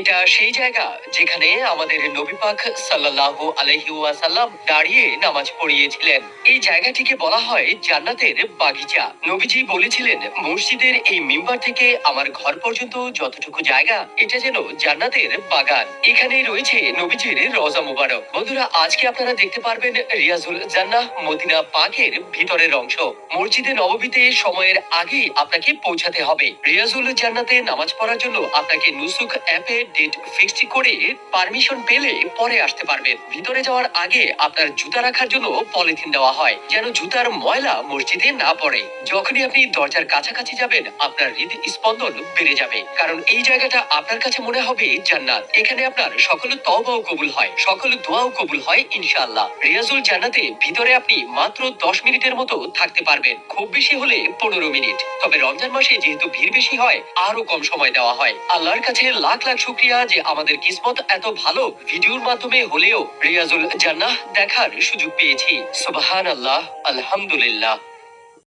এটা সেই জায়গা যেখানে আমাদের নবী পাক সাল্লাল্লাহু আলাইহি ওয়াসাল্লাম দাঁড়িয়ে নামাজ পড়িয়েছিলেন। এই জায়গাটিকে বলা হয় জান্নাতের বাগিচা। নবীজি বলেছিলেন, মসজিদের এই মিম্বার থেকে আমার ঘর পর্যন্ত যতটুকু জায়গা, এটা যেন জান্নাতের বাগান। এখানেই রয়েছে নবীজির রওজা মুবারক। বন্ধুরা, আজকে আপনারা দেখতে পারবেন রিয়াজুল জান্নাহ, মদিনা পাকের ভিতরের অংশ। মসজিদে নববীতে সময়ের আগেই আপনাকে পৌঁছাতে হবে। রিয়াজুল জান্নাতে নামাজ পড়ার জন্য আপনাকে নুসুক অ্যাপে ডেট ফিক্সড করে পারমিশন পেলে পরে আসতে পারবেন। ভিতরে যাওয়ার আগে আপনার জুতা রাখার জন্য পলিথিন দেওয়া হয়, যেন জুতার ময়লা মসজিদে না পড়ে। যখনই আপনি দরজার কাছাকাছি যাবেন, আপনার হৃদস্পন্দন বেড়ে যাবে, কারণ এই জায়গাটা আপনার কাছে মনে হবে জান্নাত। এখানে আপনার সকল তওবাও কবুল হয়, সকল দোয়াও কবুল হয় ইনশাআল্লাহ। রিয়াজুল জান্নাতে ভিতরে আপনি মাত্র 10 মিনিটের মতো থাকতে পারবেন, খুব বেশি হলে 15 মিনিট। তবে রমজান মাসে যেহেতু ভিড় বেশি হয়, আরো কম সময় দেওয়া হয়। আল্লাহর কাছে লাখ লাখ শুকরিয়া যে আমাদের কিসমত এত ভালো, ভিডিওর মাধ্যমে হলেও রিয়াজুল জান্নাহ দেখার সুযোগ পেয়েছি। সুবহানাল্লাহ, আলহামদুলিল্লাহ।